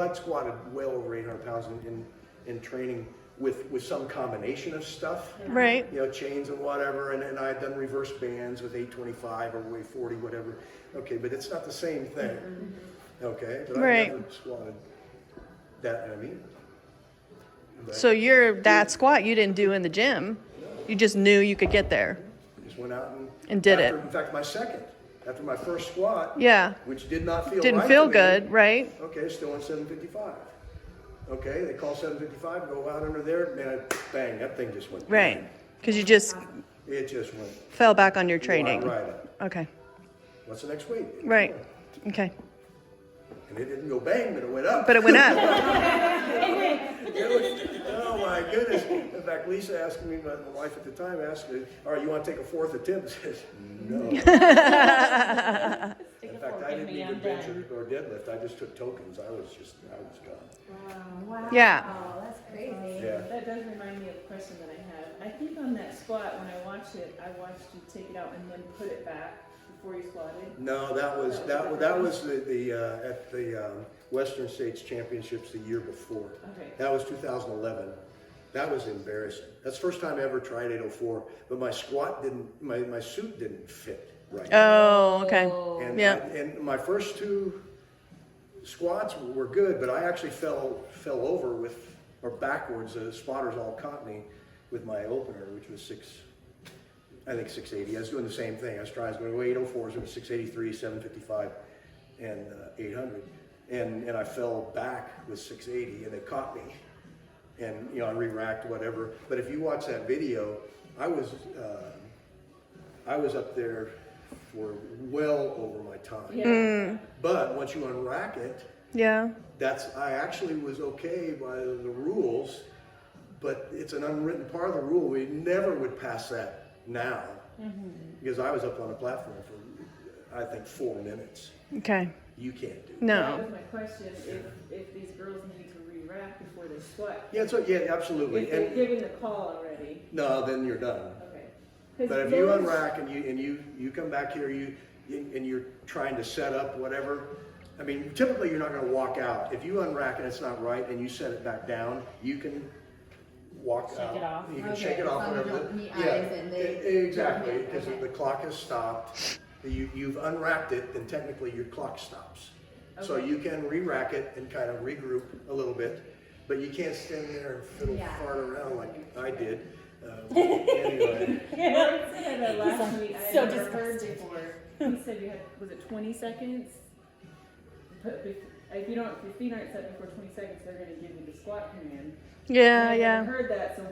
I'd squatted well over 800 pounds in training with some combination of stuff. Right. You know, chains and whatever, and I had done reverse bands with 825 or weight 40, whatever. Okay, but it's not the same thing. Okay, but Right. I never squatted that heavy. So that squat you didn't do in the gym. You just knew you could get there. Just went out and did it. In fact, after my first squat, Yeah. which did not feel Didn't right feel to good, me, right? okay, still on 755. Okay, they call 755, go out under there, man, bang, that thing just went. Right. Because it just went. fell back on your training. Right up. Okay. What's the next weight? Right. Okay. And it didn't go bang, but it went up. But it went up. Oh my goodness. In fact, Lisa asked me, my wife at the time asked me, all right, you want to take a fourth attempt? I said, no. In fact, I didn't even bench or deadlift. I just took tokens. I was gone. Wow. Yeah. Oh, that's crazy. Yeah. That does remind me of a question that I have. I think on that squat, when I watched you take it out and then put it back before you squatted. No, that was at the Western States Championships the year before. Okay. That was 2011. That was embarrassing. That's the first time I ever tried 804, but my squat my suit didn't fit right. Oh, okay. And, Yeah. and my first two squats were good, but I actually fell over backwards. The spotters all caught me with my opener, which was 680. I was doing the same thing. I was going 804s, it was 683, 755, and 800. And I fell back with 680, and they caught me. And I re-racked whatever. But if you watch that video, I was up there for well over my time. Yeah. But once you unrack it, Yeah. I actually was okay by the rules, but it's an unwritten part of the rule. We never would pass that now, because I was up on the platform for, I think, 4 minutes. Okay. You can't do that. No. That was my question, if these girls need to re-rack before they squat. Yeah, absolutely. If they're giving the call already. No, then you're done. Okay. But if you unrack and you come back here, and you're trying to set up whatever, I mean, typically you're not going to walk out. If you unrack and it's not right and you set it back down, you can walk out. Shake it off. You can Okay, shake it off. as long as Whatever. you don't meet eyes and they- Exactly, because Okay. the clock has stopped. You've unwrapped it, then technically your clock stops. So Okay. you can re-rack it and kind of regroup a little bit, but you can't stand there and fiddle fart around like I did. Anyway. Well, you said that last week, I so had never heard disgusting. before. You said you had, was it 20 seconds? If your feet aren't set before 20 seconds, they're going to give you the squat command. Yeah, And I yeah. heard that, so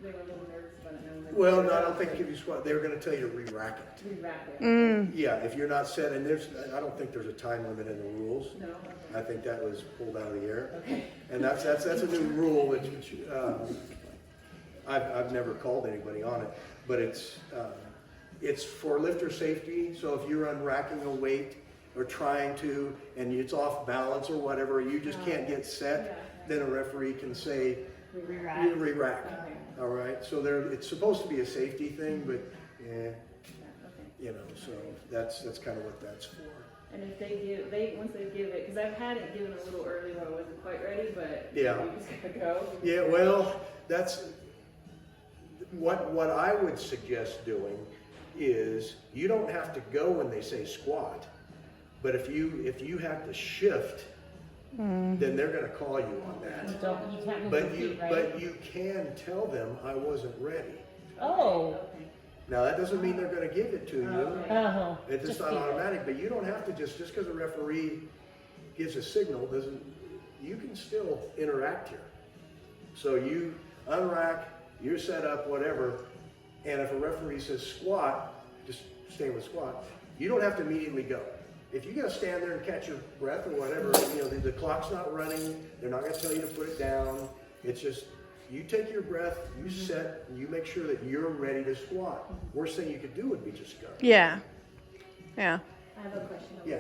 they were a little nervous about it. And I was like, Well, no, I don't think give you squat. They were going to tell you to re-rack it. re-rack it. Yeah, if you're not set, and I don't think there's a time limit in the rules. No? I think that was pulled out of the air. Okay. And that's a new rule which I've never called anybody on it, but it's for lifter safety. So if you're unracking a weight or trying to, and it's off balance or whatever, you just can't get set, then a referee can say, Re-rack. you re-rack. Okay. All right, so it's supposed to be a safety thing, but Okay. so that's kind of what that's for. And if once they give it, because I've had it given a little early when I wasn't quite ready, but Yeah. you just gotta go. Yeah, well, that's what I would suggest doing is you don't have to go when they say squat, but if you have to shift, then they're going to call you on that. You can't move But your you feet, right? but you can tell them I wasn't ready. Oh. Okay. Now that doesn't mean they're going to give it to you. Oh. It's just not keep it. automatic, but you don't have to just because a referee gives a signal you can still interact here. So you unrack, you're set up, whatever, and if a referee says squat, just stay with squat. You don't have to immediately go. If you gotta stand there and catch your breath or whatever, the clock's not running, they're not gonna tell you to put it down. It's just, you take your breath, you set, and you make sure that you're ready to squat. Worst thing you could do would be just go. Yeah. Yeah. I have a question. Yeah.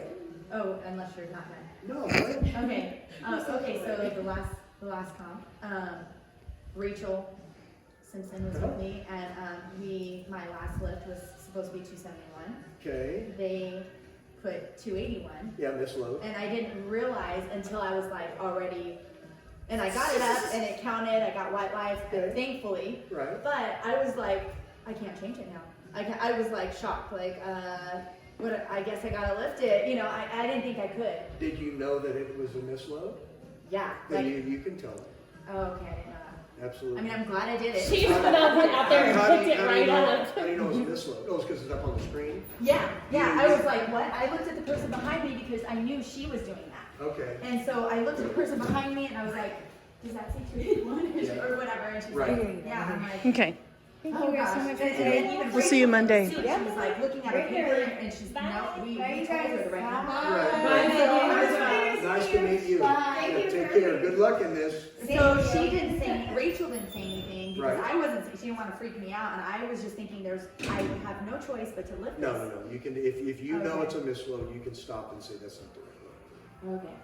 Oh, unless you're not done. No, go ahead. Okay. Okay. So the last comp, Rachel Simpson was with me, and my last lift was supposed to be 271. Okay. They put 281. Yeah, misload. And I didn't realize until I was like already, and I got it up and it counted. I got white lights, Okay. thankfully. Right. But I was like, I can't change it now. I was like shocked, like, what? I guess I gotta lift it. You know, I didn't think I could. Did you know that it was a misload? Yeah. Then Like, you can tell them. oh, okay, I didn't know that. Absolutely. I mean, I'm glad I did it. She just went out there and picked it right up. How do you know it's a misload? Oh, it's because it's up on the screen? Yeah. I was like, what? I looked at the person behind me because I knew she was doing that. Okay. And so I looked at the person behind me and I was like, does that say 281 Yeah. or whatever? And she's Right. like, yeah. I'm like, Okay. oh gosh. And even We'll see you Rachel, Monday. too, she was like looking at her paper and she's, no, we told her the right number. Right. Nice to meet you. Bye. Yeah, take care. Good luck in this. So she didn't say, Rachel didn't say anything because Right. I wasn't, she didn't want to freak me out and I was just thinking I have no choice but to lift No, this. no, no. You can, if you know Okay. it's a misload, you can stop and say that's not the right load. Okay.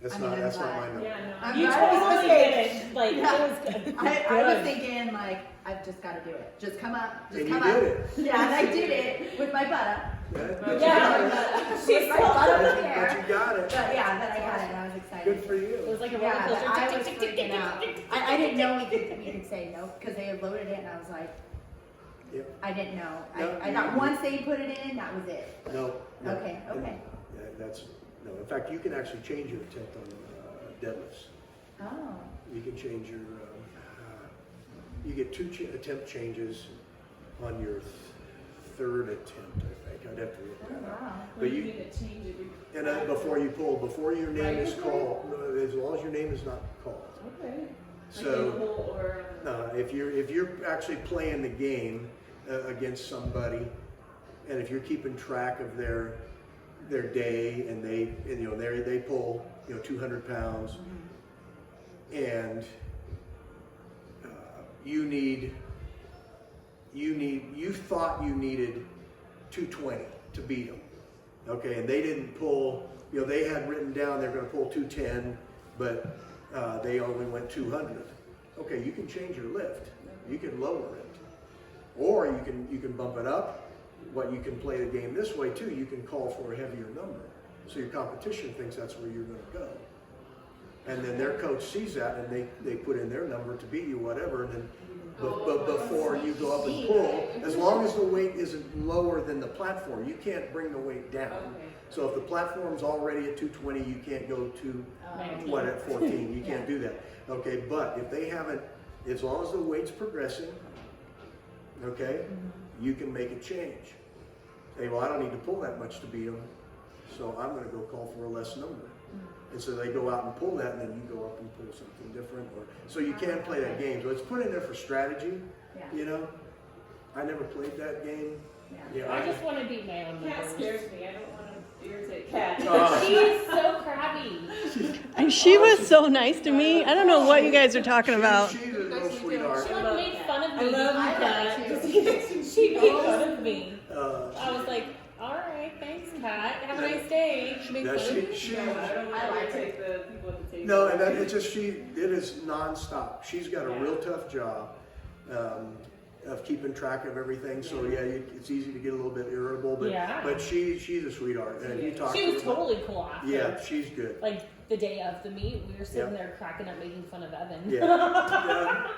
That's I mean, not, I'm that's not glad. my number. Yeah, no. I'm You glad it was a totally mistake. did it. Like, Yeah. it was good. I was thinking like, I've just got to do it. Just come up. Just And come you up. did it. Yeah, and I did it with my butt up. But Yeah. With my butt up in But there. you got it. But yeah, but I got it and I was excited. Good for It you. was like a roller Yeah, but coaster. I Tick, was tick, tick, tick, freaking out. tick, tick, I didn't know we could say no because they had loaded it and I was like, Yep. I didn't know. No, I thought once they put it in, that was it. No. no. Okay, okay. Yeah, that's, no. In fact, you can actually change your attempt on deadlifts. Oh. You can change your, you get two attempt changes on your third attempt, I think. I'd have to look that up. Wow. But you you, need to change it. and before you pull, before your name Right is before called, as long as your name is not called. Okay. So, Or, if you're actually playing the game against somebody, and if you're keeping track of their day, and they pull 200 pounds, and you thought you needed 220 to beat them, okay, and they didn't pull. They had written down they're going to pull 210, but they only went 200. Okay, you can change your lift. You can lower it, or you can bump it up. What you can play the game this way too. You can call for a heavier number, so your competition thinks that's where you're going to go, and then their coach sees that and they put in their number to beat you, whatever, and then. But before you go up and pull, as long as the weight isn't lower than the platform, you can't bring the weight down. Okay. So if the platform's already at 220, you can't go to Nineteen. at 14? You can't do that. Okay, but if they haven't, as long as the weight's progressing, okay, you can make a change. Say, well, I don't need to pull that much to beat them, so I'm going to go call for a less number. And so they go out and pull that, and then you go up and pull something different. So you can play that game. So it's put in there for strategy. Yeah. I never played that game. Yeah. I just want to beat my own Cat numbers. scares me. I don't want to irritate Cat. She's so crabby. And she was so nice to me. I don't know what you guys are talking about. She's a little sweetheart. She like made fun of me. I love I Kat. love it too. She made fun of me. I Uh, was like, all right, thanks, Kat. Have a nice day. She made that fun of me. she, No, I don't want I to like irritate the people at the table. no, and that, it's just it is nonstop. She's got a real tough job of keeping track of everything. So it's easy to get a little bit irritable, but Yeah. but she's a sweetheart, and you talk. She to was her- totally cool after. Yeah, she's good. Like the day of the meet, we were sitting Yeah. there cracking up, making fun of Evan. Yeah.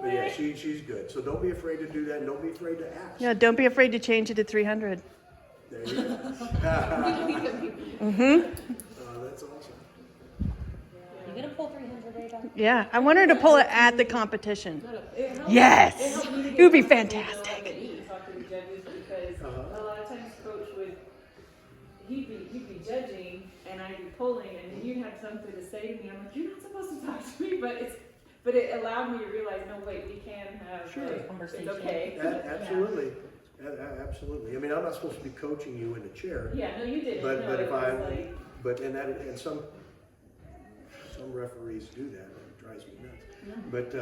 But yeah, she's good. So don't be afraid to do that, and don't be afraid to ask. Yeah, don't be afraid to change it to 300. There you go. That's awesome. You gonna pull 300 right now? Yeah, I want her to pull it at the competition. It helped- Yes! it helped me to get It would be comfortable fantastic. when you talk to the judges because a lot of times coach would he'd be judging and I'd be pulling and then you'd have something to say to me. I'm like, you're not supposed to talk to me, but it allowed me to realize, no, wait, we can have Sure. like, Conversation. it's okay. Absolutely. Absolutely. I mean, I'm not supposed to be coaching you in the chair. Yeah, no, you didn't. But no, but it if was I like, and some referees do that, and it drives me nuts.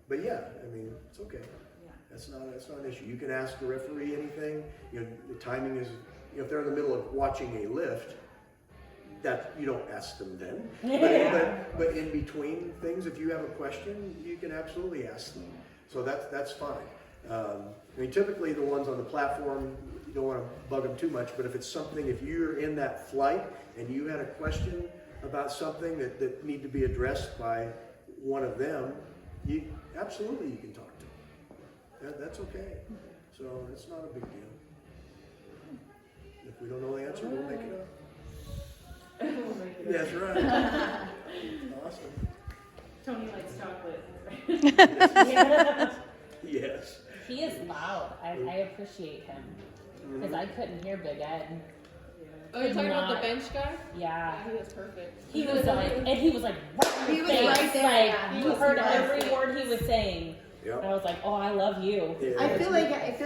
But yeah, I mean, it's okay. Yeah. That's not an issue. You can ask the referee anything. The timing is if they're in the middle of watching a lift, that you don't ask them then. But in between things, if you have a question, you can absolutely ask them. So that's fine. I mean, typically the ones on the platform, you don't want to bug them too much, but if it's something, if you're in that flight and you had a question about something that need to be addressed by one of them, absolutely you can talk to them. That's okay. So it's not a big deal. If we don't know the answer, we'll make it up. We'll make it That's up. right. Awesome. Tony likes chocolate. Yes. He is loud. I appreciate him. Because I couldn't hear Big Ed. Oh, you're talking about Not- the bench guy? Yeah. Yeah, he was perfect. He was like, and he was like, He was face, right there, like, yeah. you heard every word he was saying. Yep. And I was like, oh, I love you. Yeah, I feel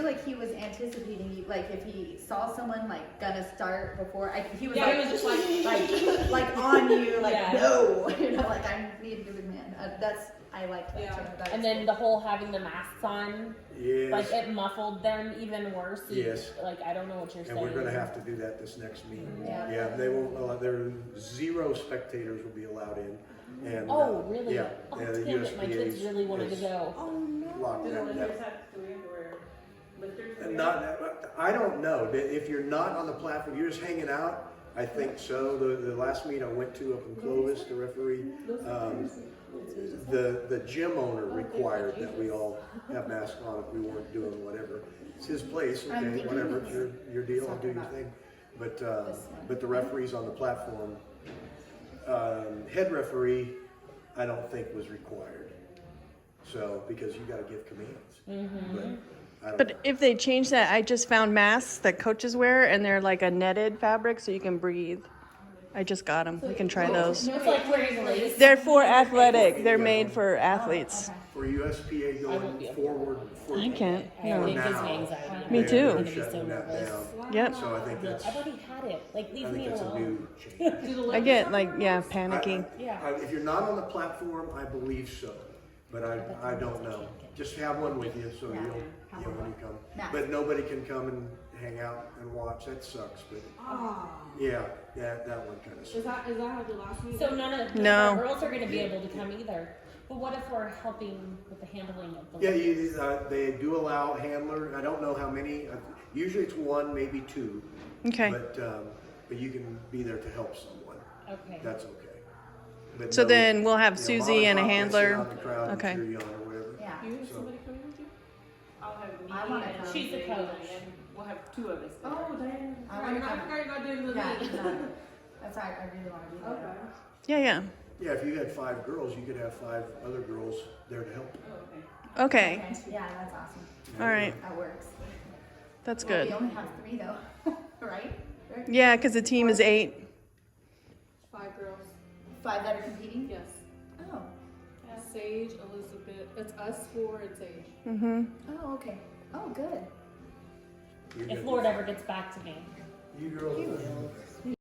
like he was anticipating you. Like if he saw someone like gonna start before, he was Yeah, like, he was just like on you, like Yeah. no, like I need to be the man. I like that. Yeah. too. That And is then cool. the whole having the masks on, Yes. like it muffled them even worse. Yes. Like, I don't know what you're And saying. we're going to have to do that this next meeting. Yeah. They won't. There 0 spectators will be allowed in. And Oh, really? Yeah. Oh, yeah, the damn it, my kids USPA's really wanted to is go. Oh no. Locked Do the that lifters down. do we have to wear lifters? And I don't know. If you're not on the platform, you're just hanging out. I think so. The last meet I went to up in Clovis, the referee, the gym owner required that we all have masks on if we weren't doing whatever. It's his place, okay, whatever. It's your deal. I'll do your thing. But the referees on the platform, head referee, I don't think was required. So because you got to give commands. But I don't know. But if they change that, I just found masks that coaches wear, and they're like a netted fabric, so you can breathe. I just got them. We can try those. It's like wearing lace. They're for athletic. They're made for athletes. For USPA I won't going be able to. forward for I can't. I No. think gives now, me anxiety. Me they're too. I'm gonna be so shutting that nervous. down. Yep. So I think that's I've already had it. Like, leave me a alone. new change. I get like, yeah, panicky. Yeah. If you're not on the platform, I believe so, but I don't know. Just have one with you so Yeah. you'll when you come. Nice. But nobody can come and hang out and watch. That sucks. But yeah, that one kind of Is sucks. that how the last meeting? So none of No. our girls are going to be able to come either. But what if we're helping with the handling of the Yeah, they do allow handler. I don't know how many. Usually it's 1, maybe 2. Okay. But you can be there to help someone. Okay. That's okay. But So no, then we'll have Mom Susie and a Pop can sit handler. out in the crowd and Okay. cheer you on or whatever. Yeah. You have So- somebody coming with you? I'll have me I wanna and come. She's the Jay, coach. and we'll have 2 of us. Oh, damn. I wanna I come. forgot you're not doing the Yeah. meet. No. That's why I really want to be there. Okay. Yeah, yeah. Yeah, if you had 5 girls, you could have 5 other girls there to help. Oh, okay. Okay. Okay. Yeah, that's awesome. All right. That works. That's Well, we good. only have 3 though, right? Yeah, because the team is 8. 5 girls. 5 that are competing. Yes. Oh. Sage, Elizabeth. It's us 4 and Sage. Mm-hmm. Oh, okay. Oh, good. You're If good. Lord ever gets back to me. You girls.